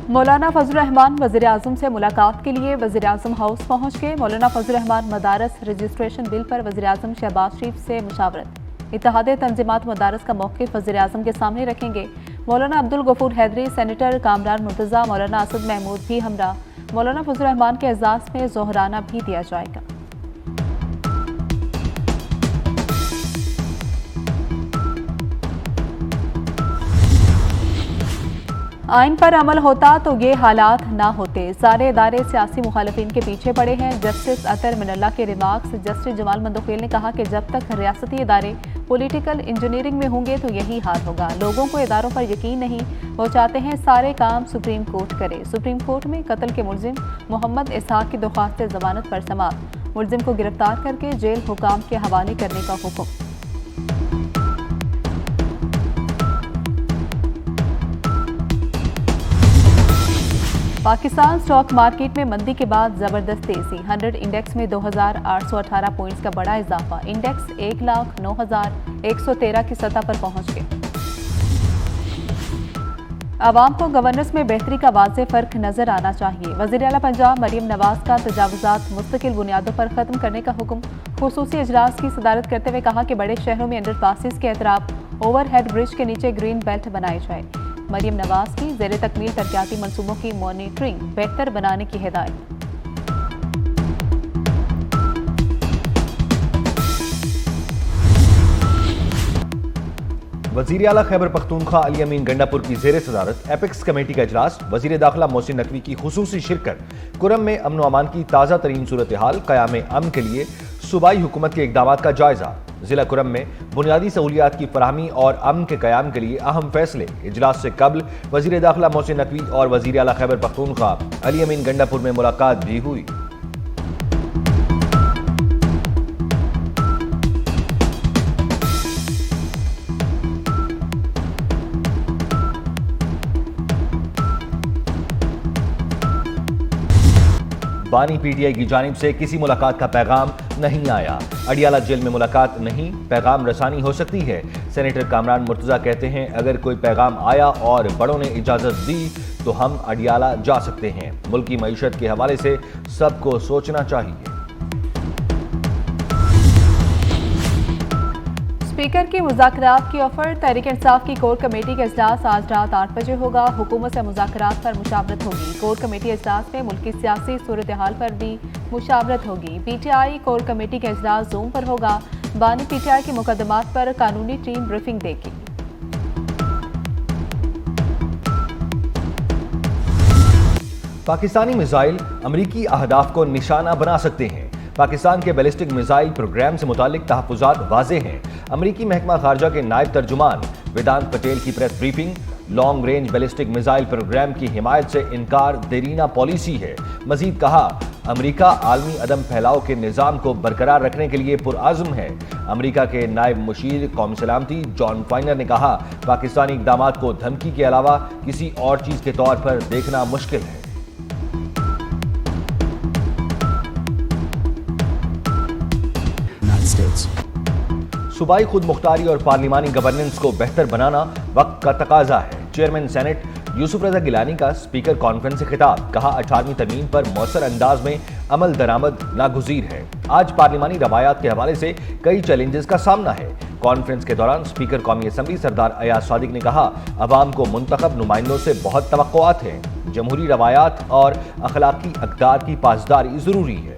मौलाना फजल रहमान वज़ीर आज़म से मुलाकात के लिए वज़ीर आज़म हाउस पहुँच गए। मौलाना फजल रहमान मदारस रजिस्ट्रेशन बिल पर वज़ीर आज़म शहबाज शरीफ से मुशावरत। इत्तेहाद तंजीमात मदारस का मौक़िफ़ वज़ीर आज़म के सामने रखेंगे। मौलाना अब्दुल गफूर हैदरी, सेनेटर कामरान मुर्तज़ा, मौलाना असद महमूद भी हमरा। मौलाना फजल रहमान के एजाज़ में ज़ोहराना भी दिया जाएगा। आइन पर अमल होता तो ये हालात ना होते। सारे इदारे सियासी मुखालिफिन के पीछे पड़े हैं। जस्टिस अतर मिनल्ला के रिमार्क्स। जस्टिस जमाल मंदोखेल ने कहा कि जब तक रियासती इदारे पॉलिटिकल इंजीनियरिंग में होंगे तो यही हाल होगा। लोगों को इदारों पर यकीन नहीं, वो चाहते हैं सारे काम सुप्रीम कोर्ट करे। सुप्रीम कोर्ट में कत्ल के मुलजिम मोहम्मद इसहाक की दरख्वास्त जमानत पर समाअत। मुलजिम को गिरफ्तार करके जेल हुकाम के हवाले करने का हुक्म। पाकिस्तान स्टॉक मार्केट में मंदी के बाद जबरदस्त तेजी। 100 इंडेक्स में 2818 पॉइंट्स का बड़ा इजाफा। इंडेक्स 1,09,113 की सतह पर पहुंच गए। आवाम को गवर्नेंस में बेहतरी का वाज़ेह फर्क नजर आना चाहिए। वज़ीर आला पंजाब मरियम नवाज का तजावुज़ात मुस्तकिल बुनियादों पर खत्म करने का हुक्म। खुसूसी इजलास की सदारत करते हुए कहा कि बड़े शहरों में अंडरपासिस के अतराफ ओवरहेड ब्रिज के नीचे ग्रीन बेल्ट बनाए जाए। मरियम नवाज की ज़ेरे तकमील तरक्याती मनसूबों की मॉनिटरिंग बेहतर बनाने की हिदायत। वज़ीर आला खैबर पख्तूनख्वा अली अमीन गंडापुर की ज़ेरे सदारत एपिक्स कमेटी का इजलास। वज़ीर दाखिला मोहसिन नकवी की खुसूसी शिरकत। कुरम में अमन व अमान की ताज़ा तरीन सूरत हाल, क़याम अमन के लिए सूबाई हुकूमत के इक़दाम का जायजा। जिला कुरम में बुनियादी सहूलियात की फराहमी और अमन के क़याम के लिए अहम फैसले। इजलास से कबल वज़ीर दाखिला मोहसिन नकवी और वज़ीर आला खैबर पख्तूनख्वा अली अमीन गंडापुर में मुलाकात भी हुई। बानी पीटीआई की जानिब से किसी मुलाकात का पैगाम नहीं आया। अडियाला जेल में मुलाकात नहीं, पैगाम रसानी हो सकती है। सेनेटर कामरान मुर्तज़ा कहते हैं अगर कोई पैगाम आया और बड़ों ने इजाज़त दी तो हम अडियाला जा सकते हैं। मुल्क की मईशत के हवाले से सबको सोचना चाहिए। स्पीकर की मुज़ाकरात की ऑफर। तहरीक इंसाफ की कोर कमेटी का इजलास आज रात 8 बजे होगा। हुकूमत से मुज़ाकरात पर मुशावरत होगी। कोर कमेटी इजलास में मुल्क की सियासी सूरत हाल पर भी मुशावरत होगी। पीटीआई कोर कमेटी का इजलास जूम पर होगा। बानी पीटीआई के मुकदमात पर कानूनी टीम ब्रीफिंग देगी। पाकिस्तानी मिसाइल अमरीकी अहदाफ को निशाना बना सकते हैं। पाकिस्तान के बैलिस्टिक मिसाइल प्रोग्राम से मुतालिक तहफ़्फ़ुज़ात वाज़ेह हैं। अमरीकी महकमा खारजा के नायब तर्जुमान वेदांत पटेल की press briefing. Long range ballistic missile programme की हिमायत से इनकार देरीना पॉलिसी है। मजीद कहा अमरीका आलमी अदम फैलाव के निज़ाम को बरकरार रखने के लिए पुरअज़्म है। अमरीका के नायब मुशीर कौमी सलामती जॉन फाइनर ने कहा पाकिस्तानी इक़दामात को धमकी के अलावा किसी और चीज़ के तौर पर देखना मुश्किल है। सूबाई खुद मुख्तारी और पार्लिमानी गवर्नेंस को बेहतर बनाना वक्त का तकाजा है। चेयरमैन सेनेट यूसुफ रजा गिलानी का स्पीकर कॉन्फ्रेंस से खिताब। कहा 18वीं तरमीम पर मौसर अंदाज में अमल दरामद नागुज़ीर है। आज पार्लिमानी रवायात के हवाले से कई चैलेंजेस का सामना है। कॉन्फ्रेंस के दौरान स्पीकर कौमी असम्बली सरदार अयाज सादिक ने कहा अवाम को मुंतखब नुमाइंदों से बहुत तवक्कुआत हैं। जमहूरी रवायात और अखलाकी अक़दार की पासदारी ज़रूरी है।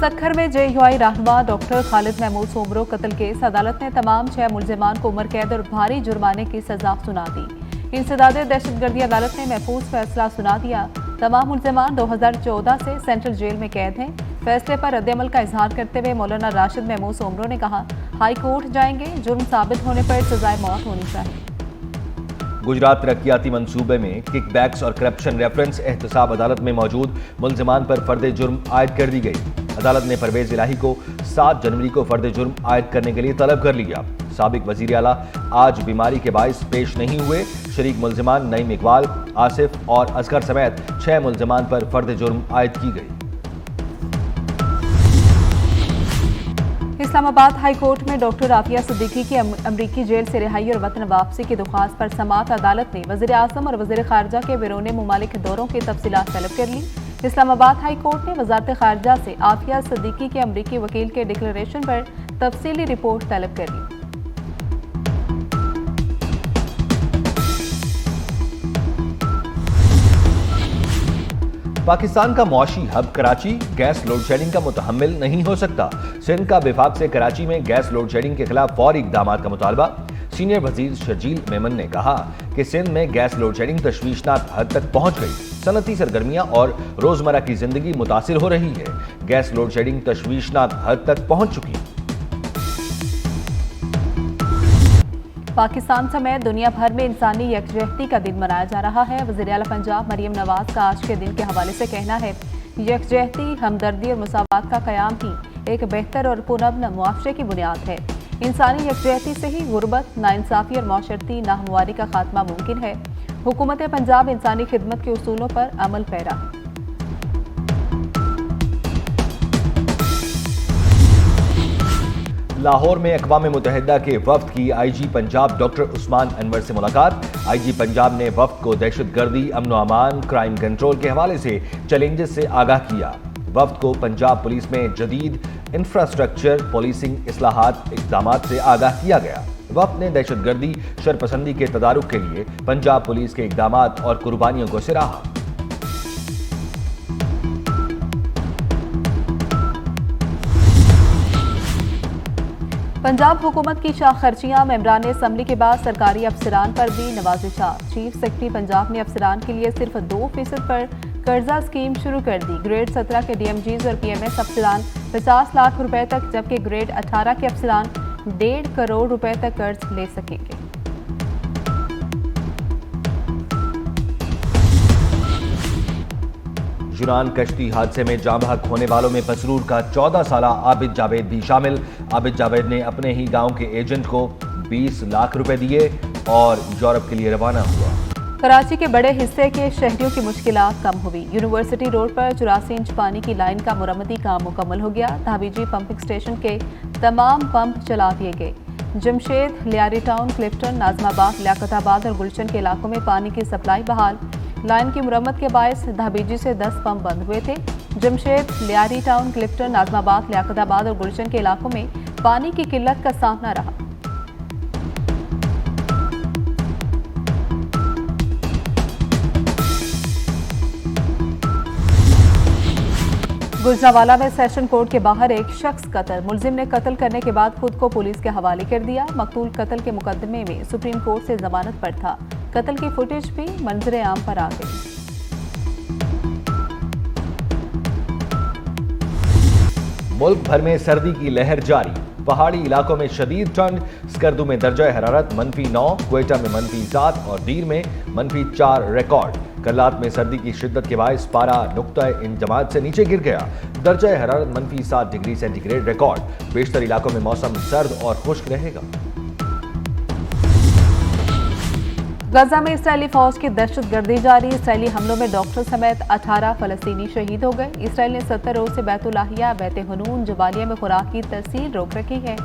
सखर में JUI रहनुमा डॉक्टर खालिद महमूद सोमरो कत्ल केस। अदालत ने तमाम 6 मुलजिमान को उम्र कैद और भारी जुर्माने की सजा सुना दी। इंसदाद दहशतगर्दी अदालत ने महफूज फैसला सुना दिया। तमाम मुलजिमान 2014 से सेंट्रल जेल में कैद हैं। फैसले पर रद्दअमल का इजहार करते हुए मौलाना राशिद महमूद सोमरो ने कहा हाई कोर्ट जाएंगे, जुर्म साबित होने पर सजाए मौत होनी चाहिए। गुजरात तरक्याती मंसूबे में किकबैक्स और करप्शन रेफरेंस एहतसाब अदालत में मौजूद मुलजिमान पर फर्द जुर्म आयद कर दी गई। अदालत ने परवेज इलाही को 7 जनवरी को फर्द जुर्म आयद करने के लिए तलब कर लिया। साबिक वजीर आला आज बीमारी के बाइस पेश नहीं हुए। शरीक मुलजिमान नईम इकबाल, आसिफ और असगर समेत 6 मुलजिमान पर फर्द जुर्म आयद की गई। इस्लामाबाद हाई कोर्ट में डॉक्टर आफिया सिद्दीकी की अमरीकी जेल से रिहाई और वतन वापसी की दरख्वास्त पर समाअत अदालत ने वज़ीर आज़म और वज़ीर ख़ारजा के बैरून मुमालिक दौरों की तफसीलात तलब कर ली। इस्लामाबाद हाई कोर्ट ने वज़ारत ख़ारजा से आफिया सिद्दीकी के अमरीकी वकील के डिक्लेरेशन पर तफसीली रिपोर्ट तलब कर ली। पाकिस्तान का मौशी hub Karachi gas load shedding का मुतहम्मिल नहीं हो सकता। सिंध का विफाक से कराची में गैस लोड शेडिंग के खिलाफ फौरी इक़दाम का मुतालबा। सीनियर वजीर शर्जील मेमन ने कहा कि सिंध में गैस लोड शेडिंग तशवीशनाक हद तक पहुंच गई। सनती सरगर्मियां और रोजमर्रा की जिंदगी मुतासिर हो रही है। गैस लोड शेडिंग तशवीशनाक हद तक पहुंच चुकी है। पाकिस्तान समेत दुनिया भर में इंसानी यकजहती का दिन मनाया जा रहा है। वज़ीर आला पंजाब मरियम नवाज का आज के दिन के हवाले से कहना है, यकजहती, हमदर्दी और मुसावात का क़याम ही एक बेहतर और पुरअमन मुआशरे की बुनियाद है। इंसानी यकजहती से ही गुर्बत, नाइंसाफ़ी और माशरती नाहमवारी का खात्मा मुमकिन है। हुकूमत पंजाब इंसानी खिदमत के उसूलों पर अमल पैरा है। लाहौर में अक़वाम मुत्तहिदा के वफ्द की आईजी पंजाब डॉक्टर उस्मान अनवर से मुलाकात। आईजी पंजाब ने वफ्द को दहशतगर्दी, अमन व अमान, क्राइम कंट्रोल के हवाले से चैलेंजेस से आगाह किया। वफ्द को पंजाब पुलिस में जदीद इंफ्रास्ट्रक्चर, पुलिसिंग इस्लाहात इक़दामात से आगाह किया गया। वफ्द ने दहशतगर्दी, शरपसंदी के तदारुक के लिए पंजाब पुलिस के इक़दामात और कुर्बानियों को सराहा। पंजाब हुकूमत की शाख खर्चियां, मेंबरान असम्बली के बाद सरकारी अफसरान पर भी नवाजिशात। चीफ सेक्रेटरी पंजाब ने अफसरान के लिए सिर्फ 2% पर कर्जा स्कीम शुरू कर दी। ग्रेड 17 के DMGs और PMS अफसरान 50 लाख रुपए तक, जबकि ग्रेड 18 के अफसरान 1.5 करोड़ रुपए तक कर्ज ले सकेंगे। जुनान कश्ती हादसे में जाँ बहक होने वालों में पसरूर का 14 साला आबिद जावेद भी शामिल। आबिद जावेद ने अपने ही गांव के एजेंट को 20 लाख रुपए दिए और यूरोप के लिए रवाना हुआ। कराची के बड़े हिस्से के शहरियों की मुश्किलात कम हुई। यूनिवर्सिटी रोड पर 84 इंच पानी की लाइन का मुरम्मती काम मुकम्मल हो गया। धाबीजी पंपिंग स्टेशन के तमाम पंप चला दिए गए। जमशेद, लियारी टाउन, क्लिफ्टन, नाजमाबाद, लियाकताबाद और गुलशन के इलाकों में पानी की सप्लाई बहाल। लाइन की मुरम्मत के बायस धाबीजी से 10 पंप बंद हुए थे। जमशेद, लियारी टाउन, क्लिफ्टन, नाजमाबाद, लियाकताबाद और गुलशन के इलाकों में पानी की किल्लत का सामना रहा। गुजरांवाला में सेशन कोर्ट के बाहर एक शख्स कत्ल। मुलजिम ने कत्ल करने के बाद खुद को पुलिस के हवाले कर दिया। मकतूल कत्ल के मुकदमे में सुप्रीम कोर्ट से जमानत पर था। कत्ल की फुटेज भी मंजरे आम पर आ गई। मुल्क भर में सर्दी की लहर जारी। पहाड़ी इलाकों में शदीद ठंड। स्कर्दू में दर्जा हरारत -9, क्वेटा में -7 और दीर में -4 रिकॉर्ड। कल्लात में सर्दी की शिद्दत के बायस पारा नुक्ता इंजमात से नीचे गिर गया। दर्जा हरारत -7 डिग्री सेंटीग्रेड रिकॉर्ड। बेशतर इलाकों में मौसम सर्द और खुश्क रहेगा। गजा में इसराइली फौज की दहशतगर्दी जारी। इसराइली हमलों में डॉक्टर समेत 18 फलस्तीनी शहीद हो गए। इसराइल ने 70 रोज से बैतुल्लाहिया, बैत हनून, जबालिया में खुराक की तरसील रोक रखी है।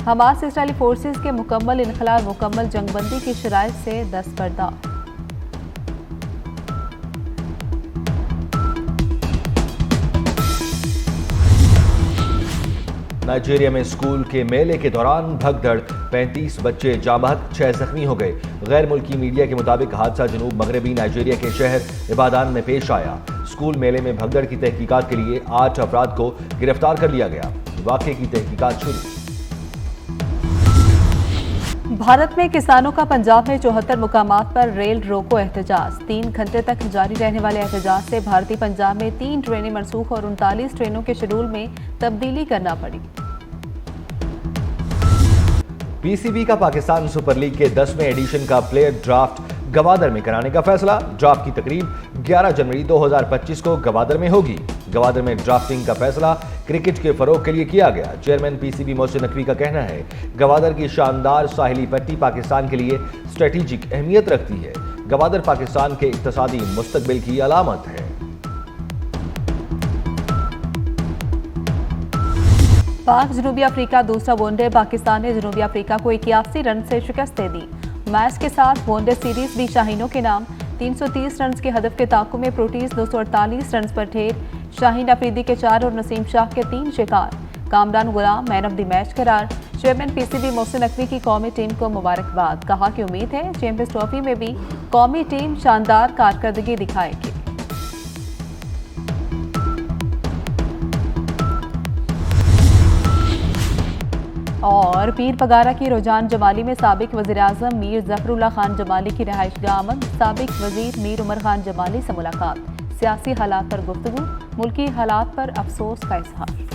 हमास इसराइली फोर्सेस के मुकम्मल इनखला और मुकम्मल जंगबंदी की शराइत से दस्तबरदार। नाइजीरिया में स्कूल के मेले के दौरान भगदड़, 35 बच्चे जाँ बहक, 6 जख्मी हो गए। गैर मुल्की मीडिया के मुताबिक हादसा जनूब मगरबी नाइजीरिया के शहर इबादान में पेश आया। स्कूल मेले में भगदड़ की तहकीकात के लिए 8 अफराद को गिरफ्तार कर लिया गया। वाक़े की तहकीकात शुरू। भारत में किसानों का पंजाब में 74 मुकामात पर रेल रोको एहतजाज। 3 घंटे तक जारी रहने वाले एहतजाज से भारतीय पंजाब में 3 ट्रेनें मनसूख और 39 ट्रेनों के शेड्यूल में तब्दीली करना पड़ी। PCB का पाकिस्तान सुपर लीग के 10वें एडिशन का प्लेयर ड्राफ्ट गवादर में कराने का फैसला। ड्राफ्ट की तकरीब 11 जनवरी 2025 को गवादर में होगी। गवादर में ड्राफ्टिंग का फैसला क्रिकेट के फरोग के लिए किया गया। चेयरमैन PCB मोहसिन नकवी का कहना है, गवादर की शानदार साहिली पट्टी पाकिस्तान के लिए स्ट्रेटेजिक अहमियत रखती है। गवादर पाकिस्तान के इक्तसादी मुस्तकबिल की अलामत है। पाक जनूबी अफ्रीका दूसरा वनडे, पाकिस्तान ने जनूबी अफ्रीका को 81 रन से शिकस्त दे दी। मैच के साथ वनडे सीरीज भी शाहीनों के नाम। 330 रन के हदफ के ताक़ुब में प्रोटीज 248 रन पर ढेर। शाहीन अफरीदी के 4 और नसीम शाह के 3 शिकार। कामरान गुलाम मैन ऑफ द मैच करार। चेयरमैन पीसीबी मोहसिन नकवी की कौमी टीम को मुबारकबाद, कहा कि उम्मीद है चैंपियंस ट्रॉफी में भी कौमी टीम शानदार कारकर्दगी दिखाएगी। और पीर पगारा की रुझान जमाली में साबिक वज़ीर-ए-आज़म मीर ज़फ़रुल्लाह खान जमाली की रिहाइशगाह आमद। साबिक वज़ीर मीर उमर खान जमाली से मुलाकात। सियासी हालात पर गुफ्तगू, मुल्की हालात पर अफसोस का इजहार।